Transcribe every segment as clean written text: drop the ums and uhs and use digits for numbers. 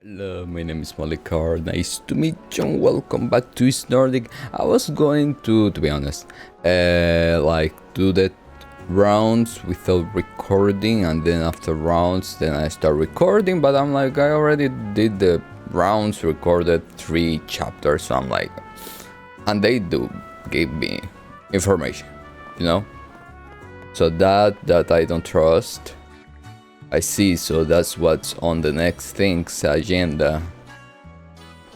Hello, my name is Malik. Nice to meet you and welcome back to Nordic. I was going to be honest, do the rounds without recording, and then after rounds, then I start recording. But I'm like, I already did the rounds, recorded 3 chapters, so I'm like, and they do give me information, you know. So that I don't trust. I see, so that's what's on the next thing's agenda.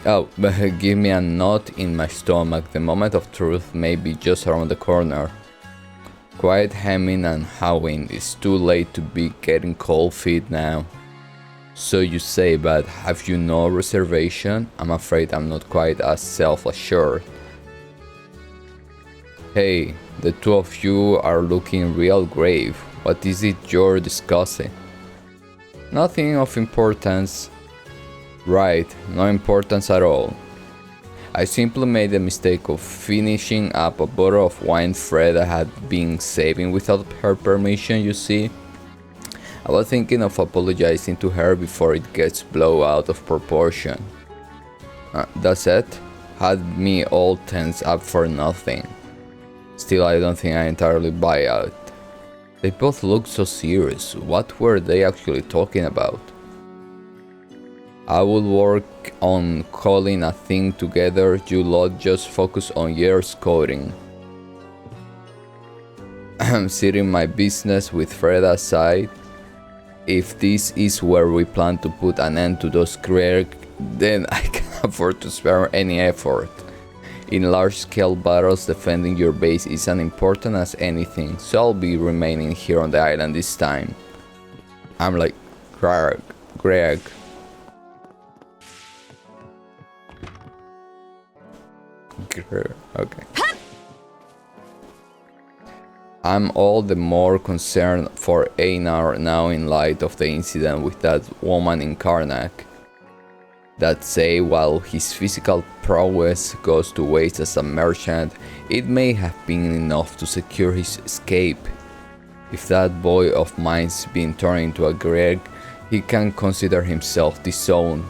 Oh, but give me a knot in my stomach. The moment of truth may be just around the corner. Quiet hemming and hawing. It's too late to be getting cold feet now. So you say, but have you no reservation? I'm afraid I'm not quite as self-assured. Hey, the two of you are looking real grave. What is it you're discussing? Nothing of importance. Right, no importance at all. I simply made the mistake of finishing up a bottle of wine Fred had been saving without her permission, you see. I was thinking of apologizing to her before it gets blown out of proportion. That's it. Had me all tense up for nothing. Still, I don't think I entirely buy out. They both looked so serious. What were they actually talking about? I will work on calling a thing together. You lot just focus on your coding. I'm sitting my business with Fred aside. If this is where we plan to put an end to those careers, then I can afford to spare any effort. In large-scale battles, defending your base is as important as anything, so I'll be remaining here on the island this time. I'm like, Greg. Okay. I'm all the more concerned for Einar now in light of the incident with that woman in Karnak. That say, while his physical prowess goes to waste as a merchant, it may have been enough to secure his escape. If that boy of mine's been turned into a Greg, he can consider himself disowned.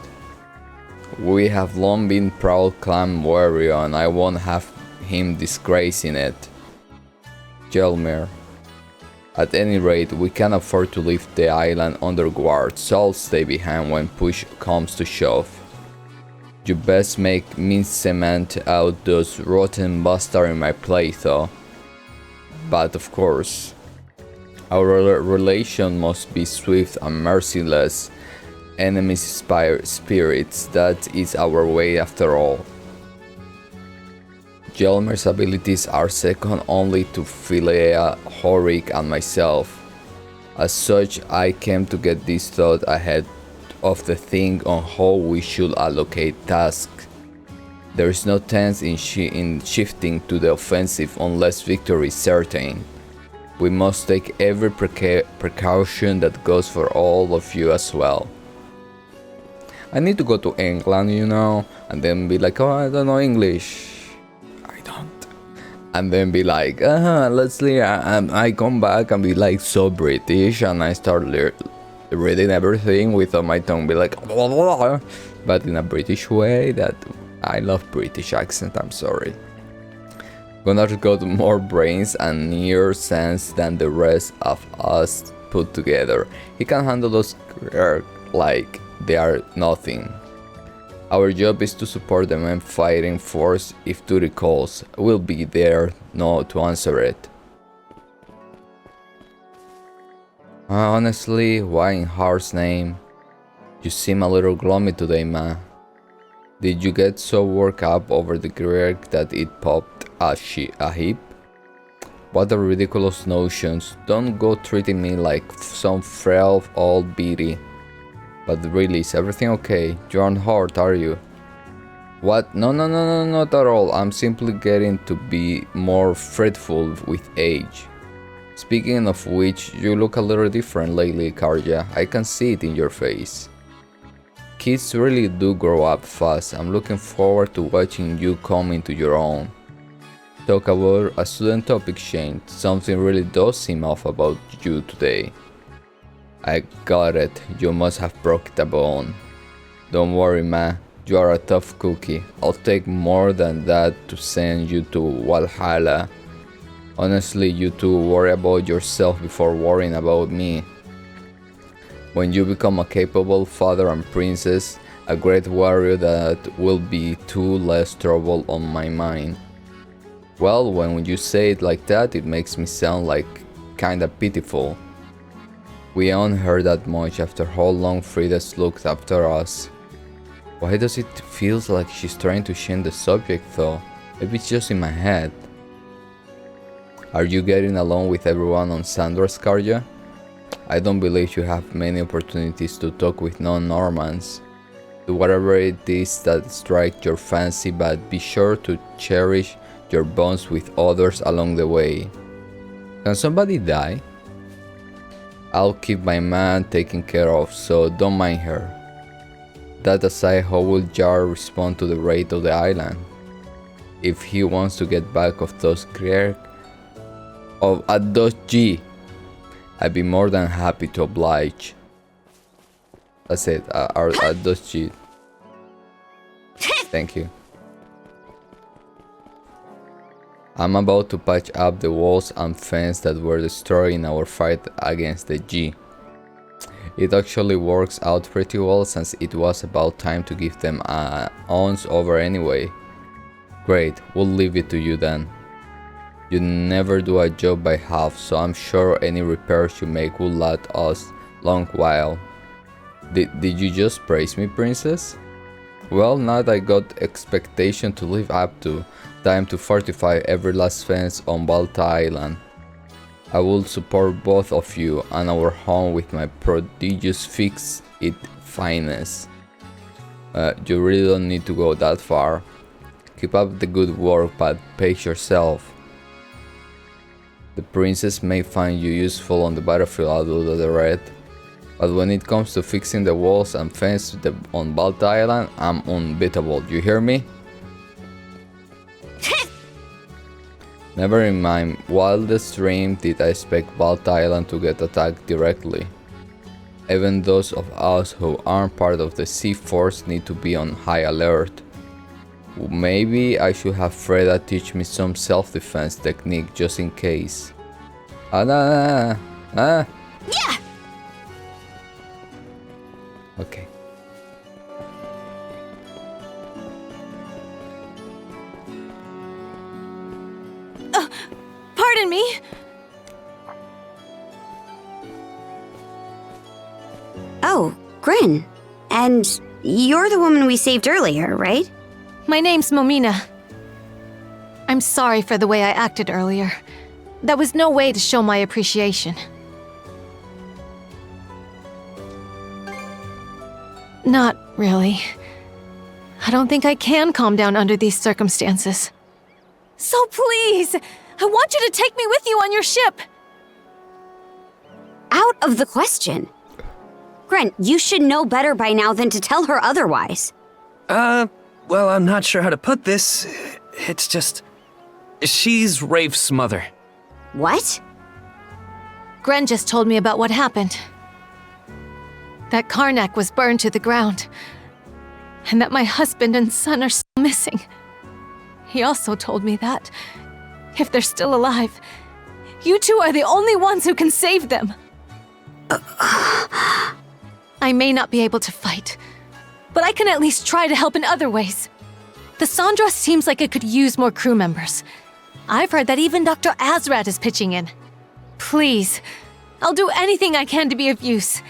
We have long been proud clan warrior, and I won't have him disgracing it. Gelmir. At any rate, we can't afford to leave the island under guard, so I'll stay behind when push comes to shove. You best make me cement out those rotten bastards in my place, though. But of course, our relation must be swift and merciless. Enemies spirits, that is our way after all. Gelmer's abilities are second only to Philea, Horik and myself. As such, I came to get this thought ahead of the thing on how we should allocate tasks. There is no sense in shifting to the offensive unless victory is certain. We must take every precaution that goes for all of you as well. I need to go to England, you know, and then be like, oh, I don't know English. I don't. And then be like, let's leave. I come back and be like so British, and I start reading everything without my tongue be like, blah, blah, blah, but in a British way. That I love British accent, I'm sorry. Gonna got more brains and near sense than the rest of us put together. He can handle those like they are nothing. Our job is to support the main fighting force. If duty calls, we'll be there to answer it. Honestly, why in heart's name? You seem a little gloomy today, man. Did you get so worked up over the Greg that it popped a heap? What a ridiculous notions. Don't go treating me like some frail old biddy. But really, is everything okay? You aren't hurt, are you? What? No, not at all. I'm simply getting to be more fretful with age. Speaking of which, you look a little different lately, Karja. I can see it in your face. Kids really do grow up fast. I'm looking forward to watching you come into your own. Talk about a student topic change. Something really does seem off about you today. I got it. You must have broke the bone. Don't worry, ma. You are a tough cookie. I'll take more than that to send you to Valhalla. Honestly, you two worry about yourself before worrying about me. When you become a capable father and princess, a great warrior, that will be too less trouble on my mind. Well, when you say it like that, it makes me sound like kinda pitiful. We own her that much after how long Frida's looked after us. Why does it feel like she's trying to change the subject though? Maybe it's just in my head. Are you getting along with everyone on Sandra's Karja? I don't believe you have many opportunities to talk with non-Normans. Do whatever it is that strikes your fancy, but be sure to cherish your bonds with others along the way. Can somebody die? I'll keep my man taken care of, so don't mind her. That aside, how will Jar respond to the raid of the island? If he wants to get back of those Krieg of Adoji, I'd be more than happy to oblige. That's it, Adoji. Thank you. I'm about to patch up the walls and fence that were destroyed in our fight against the G. It actually works out pretty well, since it was about time to give them a once over anyway. Great, we'll leave it to you then. You never do a job by half, so I'm sure any repairs you make will last us long while. Did you just praise me, princess? Well, now that I got expectation to live up to, time to fortify every last fence on Balta Island. I will support both of you and our home with my prodigious fix-it fineness. You really don't need to go that far. Keep up the good work, but pace yourself. The princess may find you useful on the battlefield, I'll do the red. But when it comes to fixing the walls and fence on Balta Island, I'm unbeatable, you hear me? Never in my wildest dream did I expect Balta Island to get attacked directly. Even those of us who aren't part of the Sea Force need to be on high alert. Maybe I should have Freda teach me some self-defense technique just in case. Yeah! Okay. Pardon me? Oh, Grin. And you're the woman we saved earlier, right? My name's Momina. I'm sorry for the way I acted earlier. That was no way to show my appreciation. Not really. I don't think I can calm down under these circumstances. So please, I want you to take me with you on your ship. Out of the question. Gren, you should know better by now than to tell her otherwise. Well, I'm not sure how to put this. It's just... she's Rafe's mother. What? Gren just told me about what happened. That Karnak was burned to the ground. And that my husband and son are still missing. He also told me that, if they're still alive, you two are the only ones who can save them. I may not be able to fight, but I can at least try to help in other ways. The Sandra seems like it could use more crew members. I've heard that even Dr. Azrat is pitching in. Please, I'll do anything I can to be of use.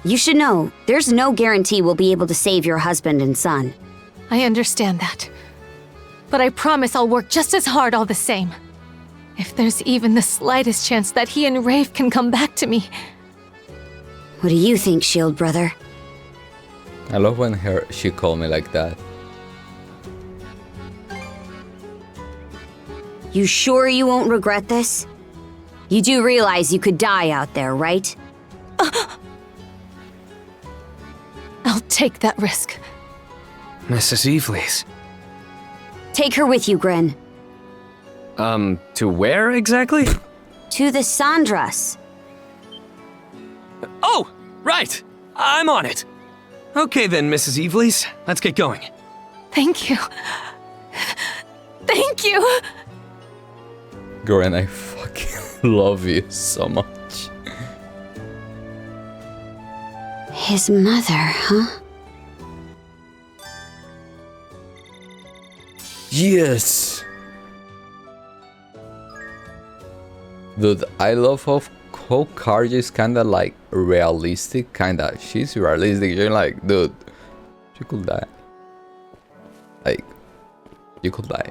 You should know, there's no guarantee we'll be able to save your husband and son. I understand that. But I promise I'll work just as hard all the same. If there's even the slightest chance that he and Rafe can come back to me. What do you think, Shield Brother? I love when she called me like that. You sure you won't regret this? You do realize you could die out there, right? I'll take that risk. Mrs. Evelys. Take her with you, Gren. To where exactly? To the Sandras. Oh, right! I'm on it! Okay then, Mrs. Eveleys. Let's get going. Thank you. Thank you! Gren, I fucking love you so much. His mother, huh? Yes! Dude, I love how Karja is kinda like realistic, kinda. She's realistic, you're like, dude, she could die. Like, you could die.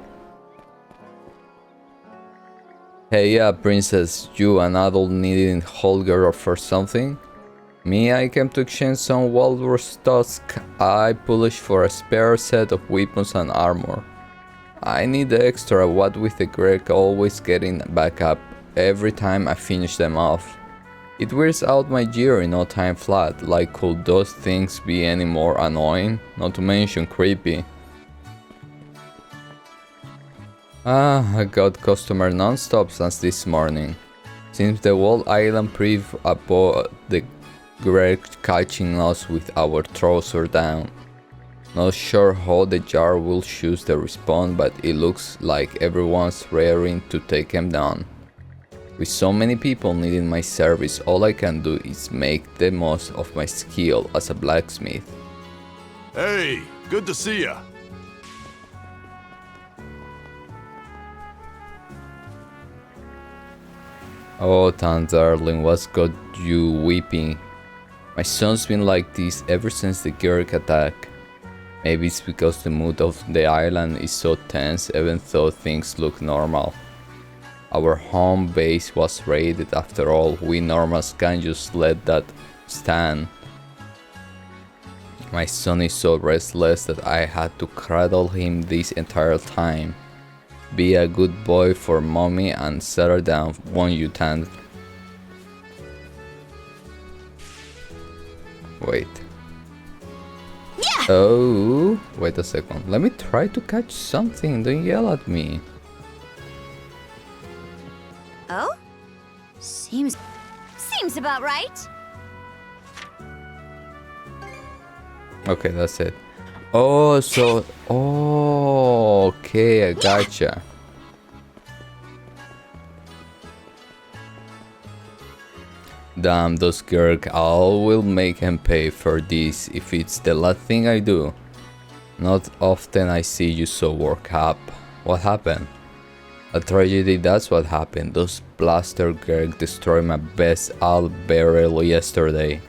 Hey, yeah, princess, you an adult needing Holger for something? Me, I came to exchange some walrus tusk. I polish for a spare set of weapons and armor. I need the extra, what with the Greg always getting back up every time I finish them off. It wears out my gear in no time flat, like could those things be any more annoying? Not to mention creepy. I got customer non-stop since this morning. Seems the whole island priv about the Greg catching us with our trouser down. Not sure how the jar will choose the response, but it looks like everyone's raring to take him down. With so many people needing my service, all I can do is make the most of my skill as a blacksmith. Hey, good to see ya. Oh, Tan darling, what's got you weeping? My son's been like this ever since the Gurk attack. Maybe it's because the mood of the island is so tense even though things look normal. Our home base was raided after all, we normals can't just let that stand. My son is so restless that I had to cradle him this entire time. Be a good boy for mommy and settle down, won't you, Tan? Wait. Yeah! Oh, wait a second. Let me try to catch something. Don't yell at me. Oh? Seems about right. Okay, that's it. Oh, so... Oh, okay, I gotcha. Damn, those Gurk, I will make him pay for this if it's the last thing I do. Not often I see you so worked up. What happened? A tragedy, that's what happened. Those blaster Gurk destroyed my best ale barrel yesterday.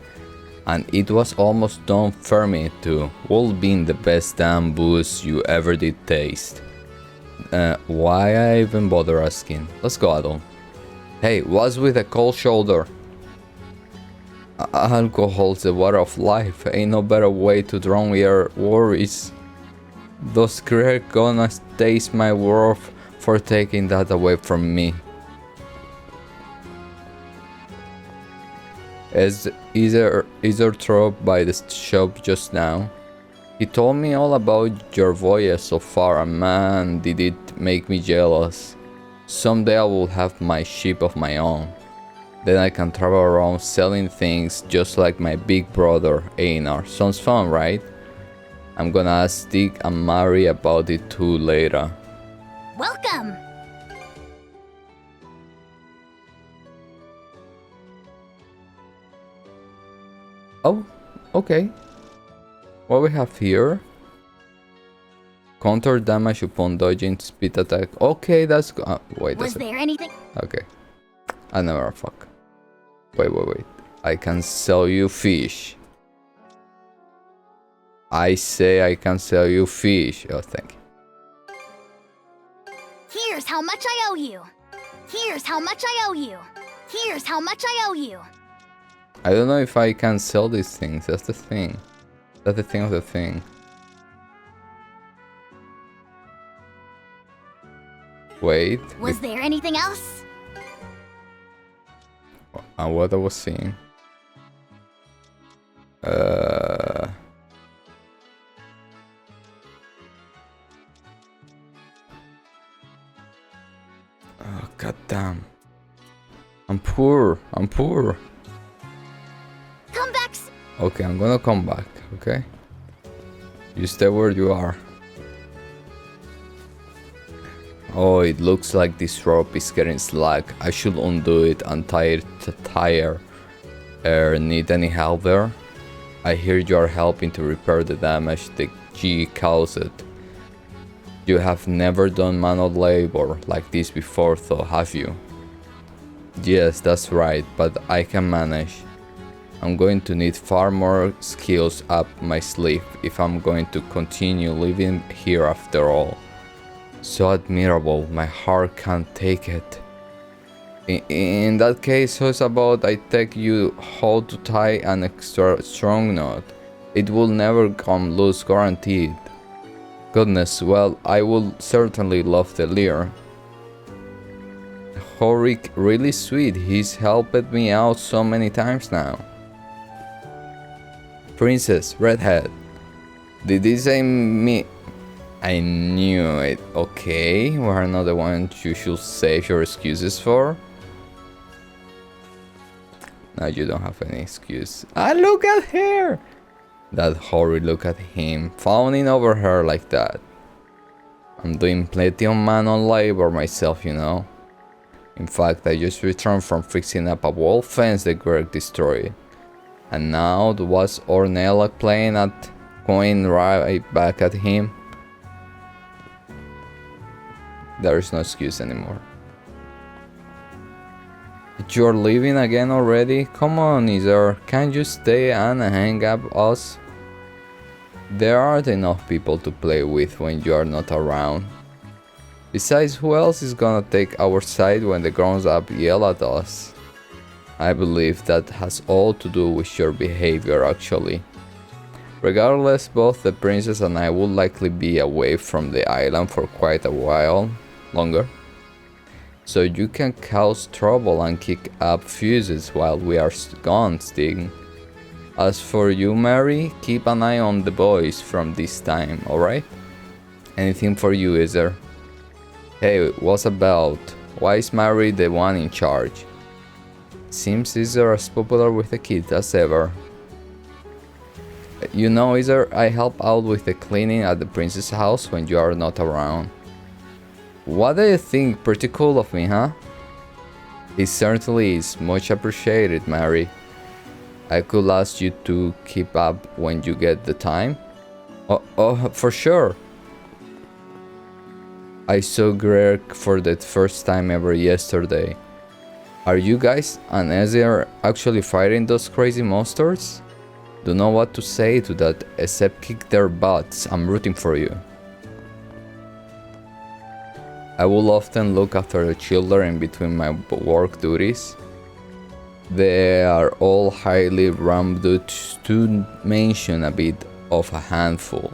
And it was almost done for me too. Would been the best damn booze you ever did taste. Why I even bother asking? Let's go, Adam. Hey, what's with a cold shoulder? Alcohol's the water of life. Ain't no better way to drown your worries. Those Gurk gonna taste my worth for taking that away from me. Is there trouble by the shop just now? He told me all about your voyage so far, and man, did it make me jealous. Someday I will have my ship of my own. Then I can travel around selling things just like my big brother, Einar. Sounds fun, right? I'm gonna ask Dick and Mary about it too later. Welcome! Oh, okay. What we have here? Counter damage upon dodging speed attack. Okay, that's wait. Was there anything? Okay. I never fuck. Wait. I can sell you fish. I say I can sell you fish. Oh, thank you. Here's how much I owe you. Here's how much I owe you. Here's how much I owe you. I don't know if I can sell these things. That's the thing. That's the thing of the thing. Wait. Was there anything else? And what I was seeing. Oh, goddamn. I'm poor. Come back. Okay, I'm gonna come back. Okay. You stay where you are. Oh, it looks like this rope is getting slack. I should undo it and tie it to tire. Need any help there? I hear you are helping to repair the damage the G caused. You have never done manual labor like this before though, have you? Yes, that's right, but I can manage. I'm going to need far more skills up my sleeve if I'm going to continue living here after all. So admirable, my heart can't take it. In that case, how about I take you how to tie an extra strong knot? It will never come loose, guaranteed. Goodness, well, I will certainly love the lure. Horik, really sweet, he's helped me out so many times now. Princess, redhead. Did this say me? I knew it. Okay, we're another one you should save your excuses for. Now you don't have any excuse. Ah, look at her! That Hori, look at him, fawning over her like that. I'm doing plenty of manual labor myself, you know. In fact, I just returned from fixing up a wall fence that Greg destroyed. And now was Ornella playing at going right back at him? There is no excuse anymore. You're leaving again already? Come on, Izar, can't you stay and hang up us? There aren't enough people to play with when you are not around. Besides, who else is gonna take our side when the grown-ups yell at us? I believe that has all to do with your behavior actually. Regardless, both the princess and I will likely be away from the island for quite a while longer. So you can cause trouble and kick up fuses while we are gone, Stig. As for you, Mary, keep an eye on the boys from this time, alright? Anything for you, is there? Hey, what's about? Why is Mary the one in charge? Seems Izar as popular with the kids as ever. You know, Izar, I help out with the cleaning at the princess house when you are not around. What do you think? Pretty cool of me, huh? It certainly is. Much appreciated, Mary. I could ask you to keep up when you get the time. Oh, for sure. I saw Greg for the first time ever yesterday. Are you guys and Ezra actually fighting those crazy monsters? Don't know what to say to that except kick their butts. I'm rooting for you. I will often look after the children in between my work duties. They are all highly rambunctious, to mention a bit of a handful.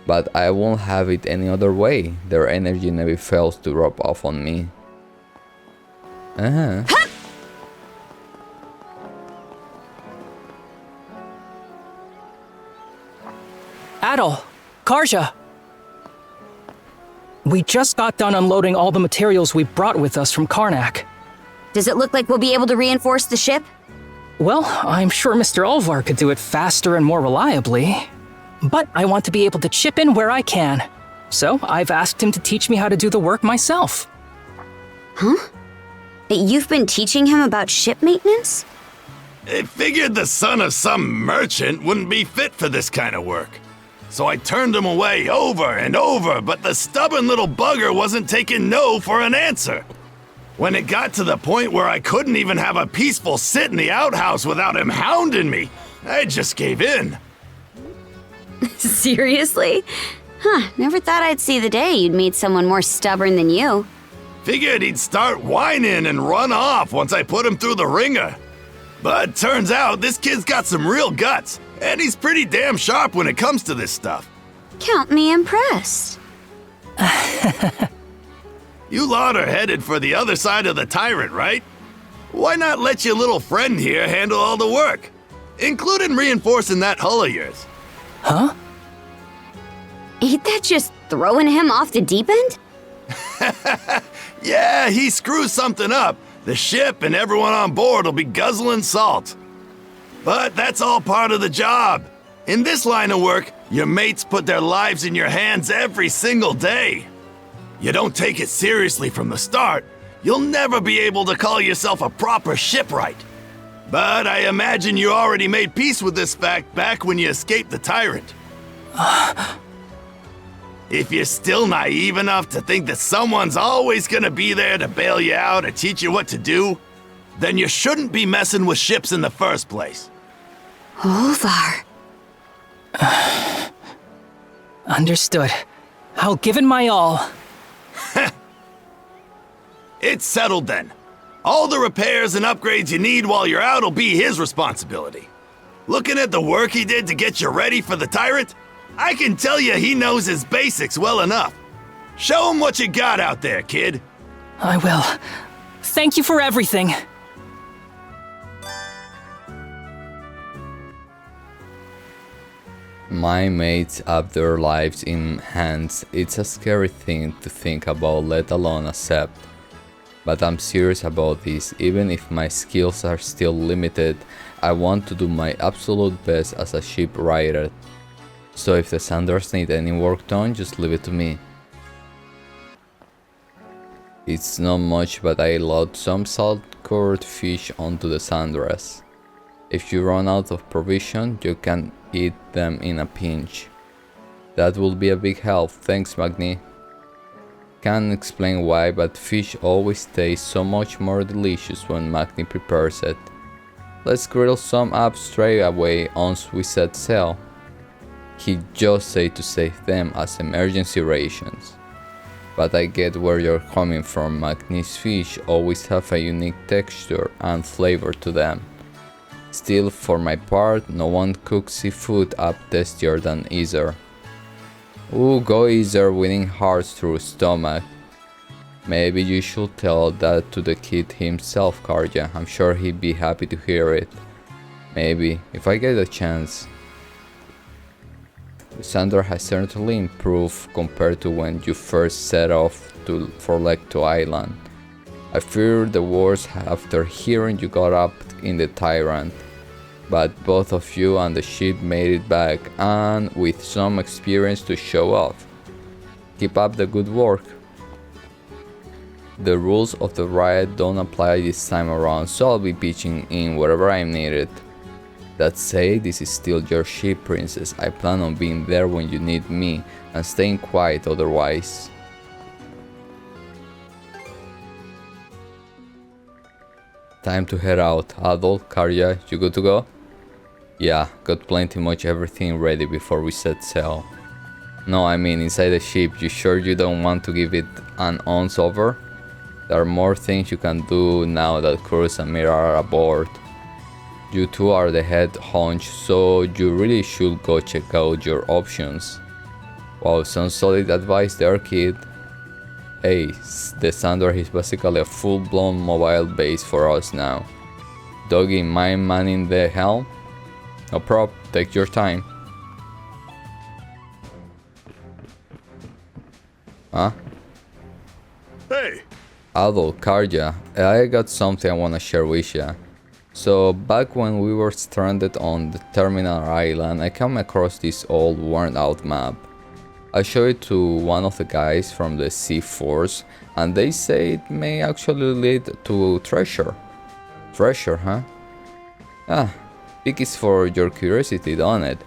But I won't have it any other way. Their energy never fails to rub off on me. Adol, Karja. We just got done unloading all the materials we brought with us from Karnak. Does it look like we'll be able to reinforce the ship? Well, I'm sure Mr. Alvar could do it faster and more reliably. But I want to be able to chip in where I can. So I've asked him to teach me how to do the work myself. Huh? You've been teaching him about ship maintenance? I figured the son of some merchant wouldn't be fit for this kind of work. So I turned him away over and over, but the stubborn little bugger wasn't taking no for an answer. When it got to the point where I couldn't even have a peaceful sit in the outhouse without him hounding me, I just gave in. Seriously? Huh, never thought I'd see the day you'd meet someone more stubborn than you. Figured he'd start whining and run off once I put him through the ringer. But turns out this kid's got some real guts, and he's pretty damn sharp when it comes to this stuff. Count me impressed. You lot are headed for the other side of the tyrant, right? Why not let your little friend here handle all the work, including reinforcing that hull of yours? Huh? Ain't that just throwing him off the deep end? Yeah, he screws something up. The ship and everyone on board will be guzzling salt. But that's all part of the job. In this line of work, your mates put their lives in your hands every single day. You don't take it seriously from the start, you'll never be able to call yourself a proper shipwright. But I imagine you already made peace with this fact back when you escaped the tyrant. If you're still naive enough to think that someone's always gonna be there to bail you out or teach you what to do, then you shouldn't be messing with ships in the first place. Olvar. Understood. I'll give it my all. It's settled then. All the repairs and upgrades you need while you're out will be his responsibility. Looking at the work he did to get you ready for the tyrant, I can tell you he knows his basics well enough. Show him what you got out there, kid. I will. Thank you for everything. My mates have their lives in hands. It's a scary thing to think about, let alone accept. But I'm serious about this. Even if my skills are still limited, I want to do my absolute best as a shipwright. So if the Sanders need any work done, just leave it to me. It's not much, but I load some salt-cured fish onto the Sanders. If you run out of provision, you can eat them in a pinch. That will be a big help, thanks Magni. Can't explain why, but fish always taste so much more delicious when Magni prepares it. Let's grill some up straight away once we set sail. He just said to save them as emergency rations. But I get where you're coming from. Magni's fish always have a unique texture and flavor to them. Still, for my part, no one cooks seafood up tastier than Easer. Ooh, go Easer, winning hearts through stomach. Maybe you should tell that to the kid himself, Karja. I'm sure he'd be happy to hear it. Maybe, if I get a chance. Sander has certainly improved compared to when you first set off for Lecto Island. I fear the worst after hearing you got up in the Tyrant. But both of you and the ship made it back, and with some experience to show off. Keep up the good work. The rules of the riot don't apply this time around, so I'll be pitching in wherever I'm needed. That said, this is still your ship, princess. I plan on being there when you need me, and staying quiet otherwise. Time to head out. Adult, Karja, you good to go? Yeah, got plenty much everything ready before we set sail. No, I mean inside the ship. You sure you don't want to give it an once over? There are more things you can do now that Cruz and Mira are aboard. You two are the head honch, so you really should go check out your options. Wow, some solid advice there, kid. Hey, the Sander is basically a full-blown mobile base for us now. Doggy, mind manning the helm? No prob, take your time. Huh? Hey! Adol, Karja, I got something I wanna share with ya. So, back when we were stranded on the terminal island, I came across this old worn out map. I showed it to one of the guys from the Sea Force, and they say it may actually lead to treasure. Treasure, huh? Ah, big is for your curiosity, don't it?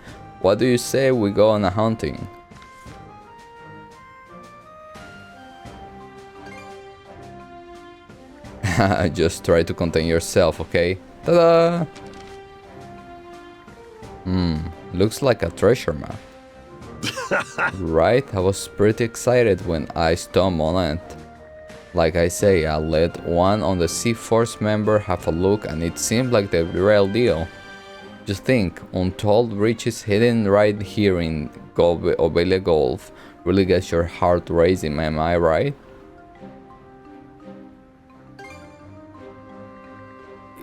What do you say we go on a hunting? Just try to contain yourself, okay? Ta-da! Looks like a treasure map. Right, I was pretty excited when I stumbled on it. Like I say, I let one of the Sea Force member have a look and it seemed like the real deal. Just think, untold riches hidden right here in Obelia Gulf really gets your heart racing, am I right?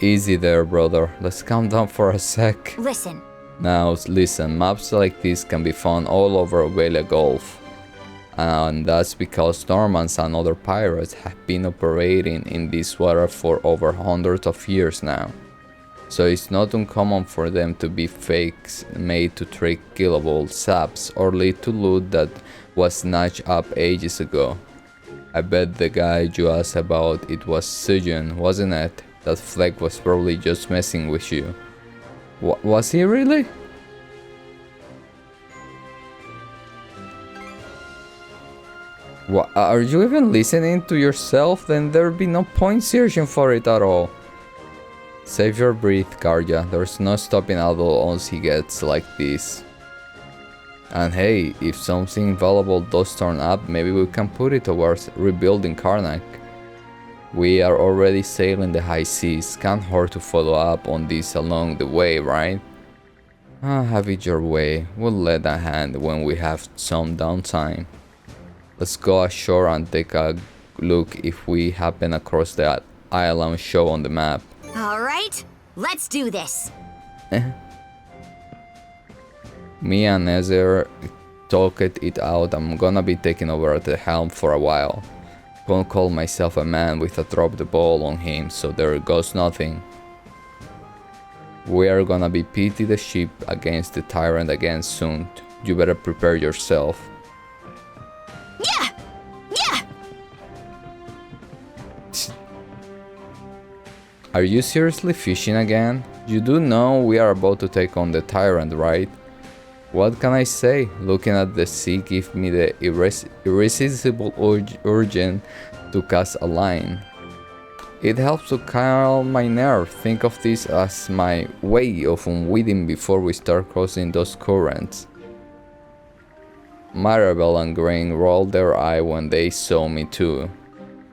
Easy there, brother. Let's calm down for a sec. Listen. Now, listen, maps like this can be found all over Obelia Gulf. And that's because Normans and other pirates have been operating in this water for over hundreds of years now. So it's not uncommon for them to be fakes made to trick killable saps or lead to loot that was snatched up ages ago. I bet the guy you asked about it was Sujun, wasn't it? That Fleck was probably just messing with you. Was he really? Are you even listening to yourself? Then there'd be no point searching for it at all. Save your breath, Karja. There's no stopping Adol once he gets like this. And hey, if something valuable does turn up, maybe we can put it towards rebuilding Karnak. We are already sailing the high seas. Can't hurt to follow up on this along the way, right? Have it your way. We'll lend a hand when we have some downtime. Let's go ashore and take a look if we happen across the island shown on the map. Alright, let's do this. Me and Ezer talked it out. I'm gonna be taking over at the helm for a while. Can't call myself a man with a drop the ball on him, so there goes nothing. We are gonna be pitting the ship against the tyrant again soon. You better prepare yourself. Yeah! Yeah! Are you seriously fishing again? You do know we are about to take on the tyrant, right? What can I say? Looking at the sea gives me the irresistible urge to cast a line. It helps to calm my nerve. Think of this as my way of unwitting before we start crossing those currents. Maribel and Grain rolled their eye when they saw me too.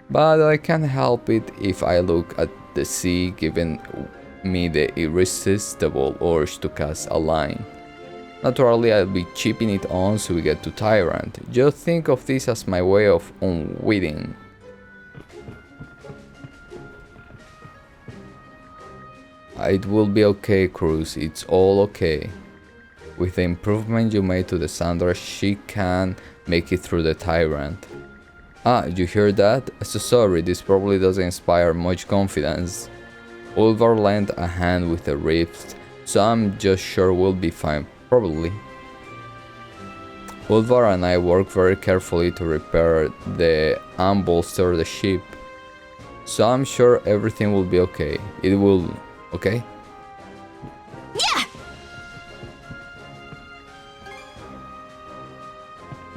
But I can't help it if I look at the sea giving me the irresistible urge to cast a line. Naturally, I'll be chipping it on so we get to Tyrant. Just think of this as my way of unwitting. It will be okay, Cruz. It's all okay. With the improvement you made to the Sandra, she can make it through the Tyrant. You hear that? So sorry, this probably doesn't inspire much confidence. Ulvar lent a hand with the rifts, so I'm just sure we'll be fine. Probably. Ulvar and I worked very carefully to repair and bolster the ship, so I'm sure everything will be okay. It will, okay?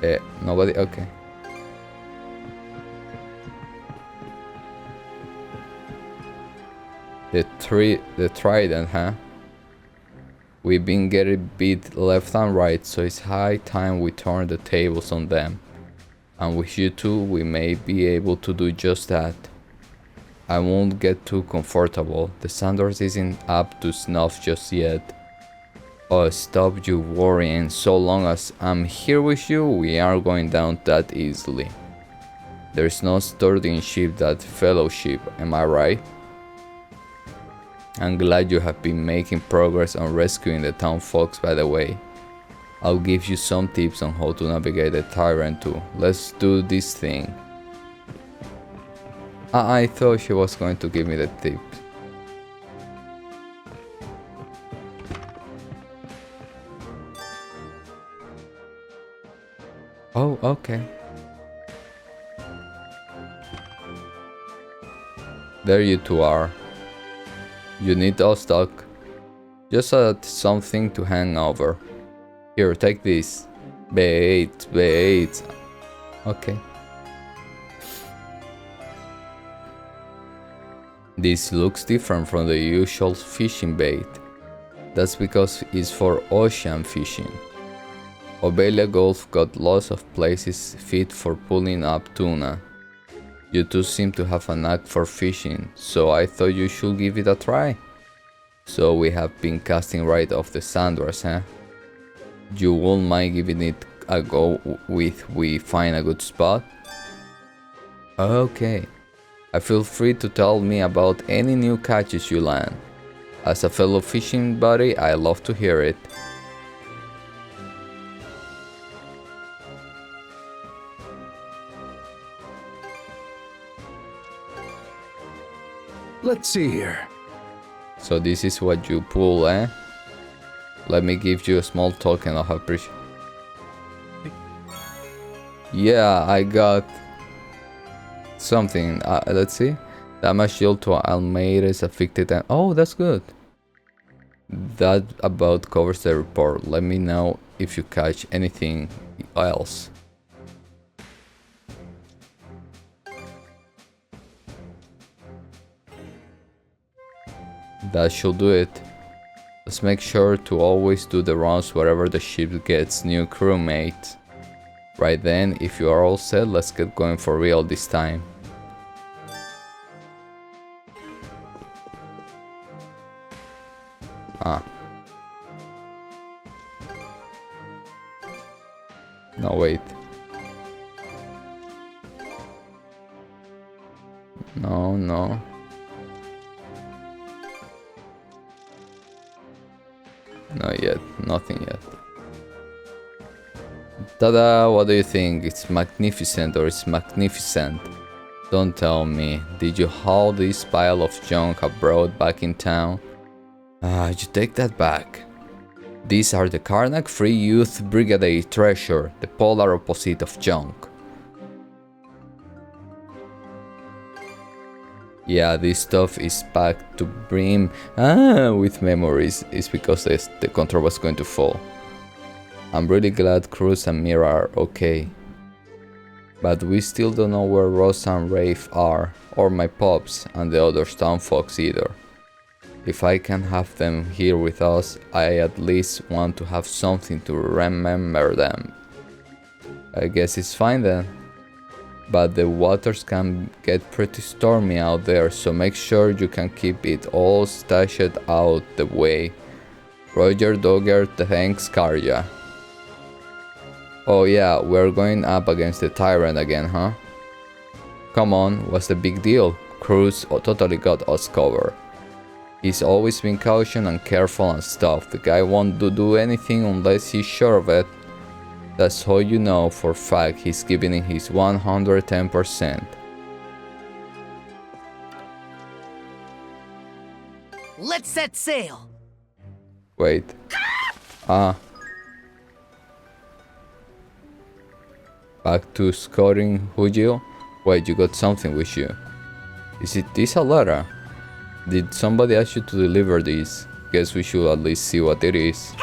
Yeah! Nobody? Okay. The trident, huh? We've been getting beat left and right, so it's high time we turn the tables on them. And with you two, we may be able to do just that. I won't get too comfortable. The Sanders isn't up to snuff just yet. Oh, stop you worrying. So long as I'm here with you, we aren't going down that easily. There's no sturdy ship that fellowship, am I right? I'm glad you have been making progress on rescuing the town folks, by the way. I'll give you some tips on how to navigate the Tyrant too. Let's do this thing. I thought she was going to give me the tip. Oh, okay. There you two are. You need a stock. Just something to hang over. Here, take this. Bait. Okay. This looks different from the usual fishing bait. That's because it's for ocean fishing. Obelia Gulf got lots of places fit for pulling up tuna. You two seem to have a knack for fishing, so I thought you should give it a try. So we have been casting right off the Sandras, huh? You won't mind giving it a go if we find a good spot? Okay. Feel free to tell me about any new catches you land. As a fellow fishing buddy, I love to hear it. Let's see here. So this is what you pull, eh? Let me give you a small token of appreciation. Yeah, I got something. Let's see. Damage dealt to Almeida's affected and oh, that's good. That about covers the report. Let me know if you catch anything else. That should do it. Let's make sure to always do the rounds wherever the ship gets new crewmates. Right then, if you are all set, let's get going for real this time. No, wait. No. Not yet, nothing yet. Tada, what do you think? It's magnificent or it's magnificent? Don't tell me. Did you haul this pile of junk abroad back in town? You take that back. These are the Karnak Free Youth Brigade treasure, the polar opposite of junk. Yeah, this stuff is packed to brim with memories. It's because the control was going to fall. I'm really glad Cruz and Mira are okay. But we still don't know where Rosa and Rafe are, or my pops and the other town folks either. If I can have them here with us, I at least want to have something to remember them. I guess it's fine then. But the waters can get pretty stormy out there, so make sure you can keep it all stashed out the way. Roger Dogger, thanks Karja. Oh yeah, we're going up against the tyrant again, huh? Come on, what's the big deal? Cruz totally got us covered. He's always been cautious and careful and stuff. The guy won't do anything unless he's sure of it. That's how you know for a fact he's giving it his 110%. Let's set sail. Wait. Back to scoring Hujil? Wait, you got something with you. Is it this a letter? Did somebody ask you to deliver this? Guess we should at least see what it is.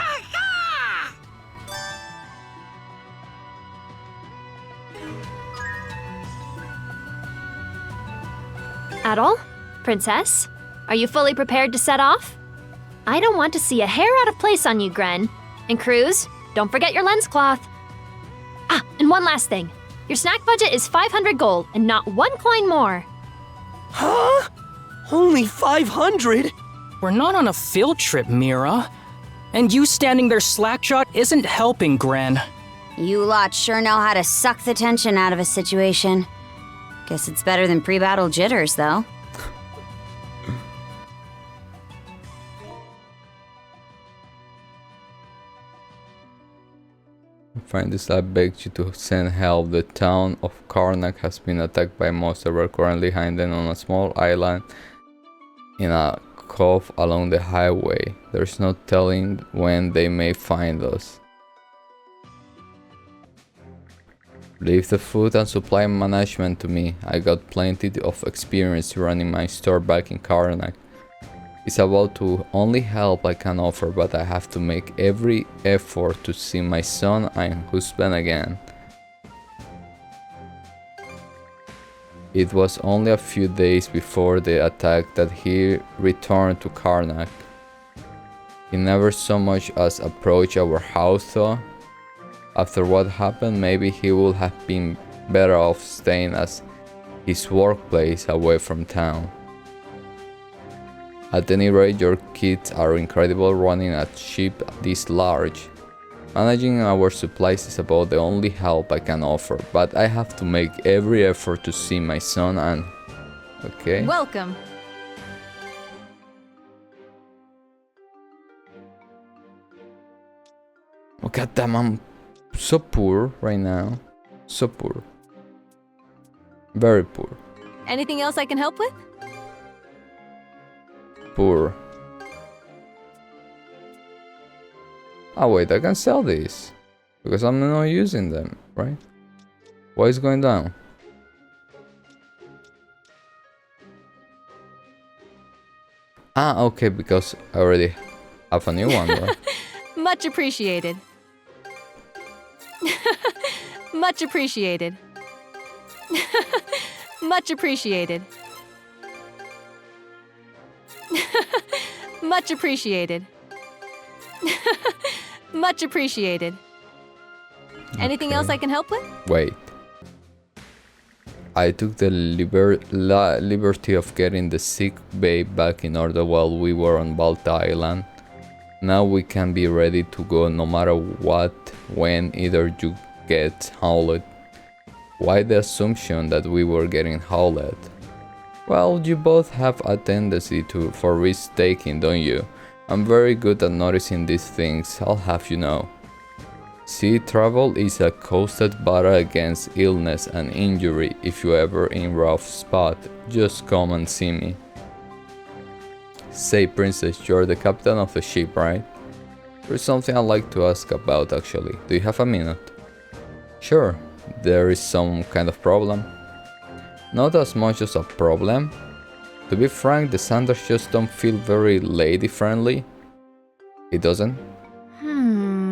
Adol? Princess? Are you fully prepared to set off? I don't want to see a hair out of place on you, Gren. And Cruz, don't forget your lens cloth. And one last thing. Your snack budget is 500 gold and not 1 coin more. Huh? Only 500? We're not on a field trip, Mira. And you standing there slackjawed isn't helping, Gren. You lot sure know how to suck the tension out of a situation. Guess it's better than pre-battle jitters, though. Find this lab begs you to send help. The town of Karnak has been attacked by monsters. We're currently hiding on a small island in a cove along the highway. There's no telling when they may find us. Leave the food and supply management to me. I got plenty of experience running my store back in Karnak. It's about the only help I can offer, but I have to make every effort to see my son and husband again. It was only a few days before the attack that he returned to Karnak. He never so much as approached our house though. After what happened, maybe he would have been better off staying at his workplace away from town. At any rate, your kids are incredible running a ship this large. Managing our supplies is about the only help I can offer, but I have to make every effort to see my son and... Okay. Welcome. Oh god damn, I'm so poor right now. So poor. Very poor. Anything else I can help with? Poor. Oh wait, I can sell these. Because I'm not using them, right? What is going down? Ah, okay, because I already have a new one, right? Much appreciated. Much appreciated. Much appreciated. Much appreciated. Much appreciated. Anything else I can help with? Wait. I took the liberty of getting the sick bay back in order while we were on Balta Island. Now we can be ready to go no matter what when either you get hauled. Why the assumption that we were getting hauled? Well, you both have a tendency for risk taking, don't you? I'm very good at noticing these things, I'll have you know. Sea travel is a constant battle against illness and injury. If you're ever in rough spot, just come and see me. Say, princess, you're the captain of the ship, right? There's something I'd like to ask about actually. Do you have a minute? Sure. There is some kind of problem. Not as much as a problem. To be frank, the Sanders just don't feel very lady friendly. It doesn't?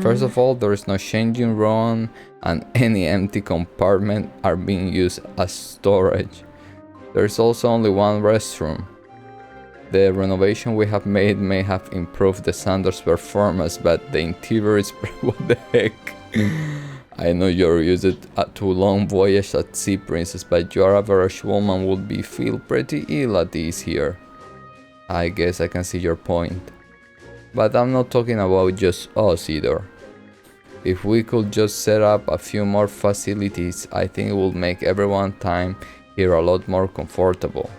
First of all, there is no changing room and any empty compartment are being used as storage. There is also only one restroom. The renovation we have made may have improved the Sanders' performance, but the interior is what the heck? I know you're used to long voyage at sea, princess, but your average woman would feel pretty ill at ease here. I guess I can see your point. But I'm not talking about just us either. If we could just set up a few more facilities, I think it would make everyone's time here a lot more comfortable.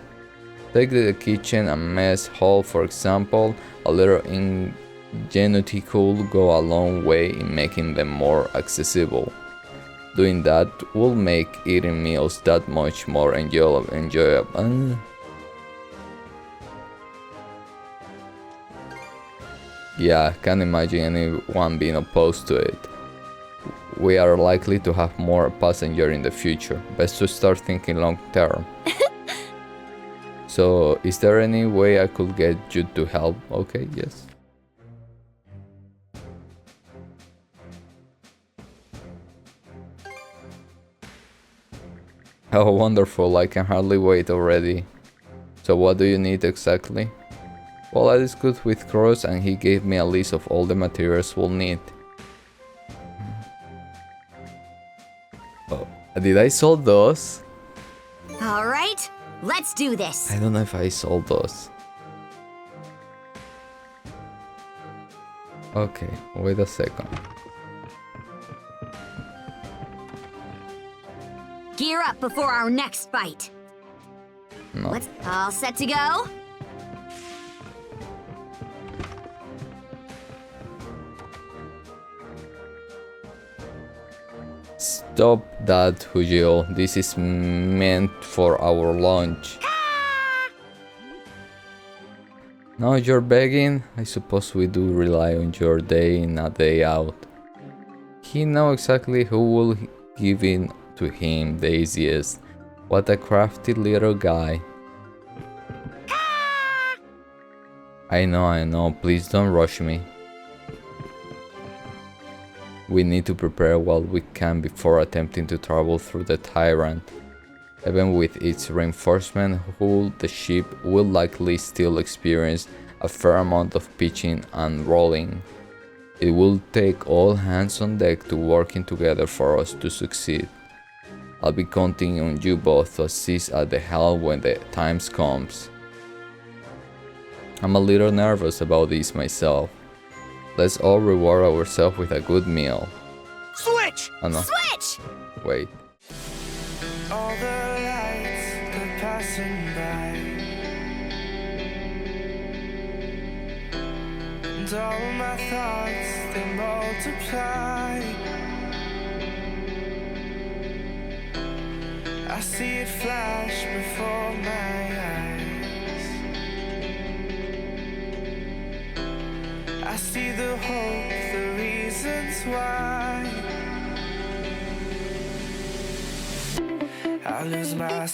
Take the kitchen and mess hall for example. A little ingenuity could go a long way in making them more accessible. Doing that will make eating meals that much more enjoyable. Yeah, can't imagine anyone being opposed to it. We are likely to have more passengers in the future. Best to start thinking long term. So, is there any way I could get you to help? Okay, yes. Oh, wonderful, I can hardly wait already. So what do you need exactly? Well, I discussed with Cross and he gave me a list of all the materials we'll need. Oh, did I sold those? Alright, let's do this. I don't know if I sold those. Okay, wait a second. Gear up before our next fight. No. Let's all set to go? Stop that, Hujio. This is meant for our lunch. Now you're begging? I suppose we do rely on your day in a day out. He knows exactly who will give in to him the easiest. What a crafty little guy. I know, please don't rush me. We need to prepare while we can before attempting to travel through the Tyrant. Even with its reinforcement hull, the ship will likely still experience a fair amount of pitching and rolling. It will take all hands on deck to working together for us to succeed. I'll be counting on you both to assist at the helm when the time comes. I'm a little nervous about this myself. Let's all reward ourselves with a good meal. Switch! Oh no. Switch! Wait. All the lights they're passing by, and all my thoughts they multiply. I see it flash before my eyes. I see the hope, the reason. why I lose myself.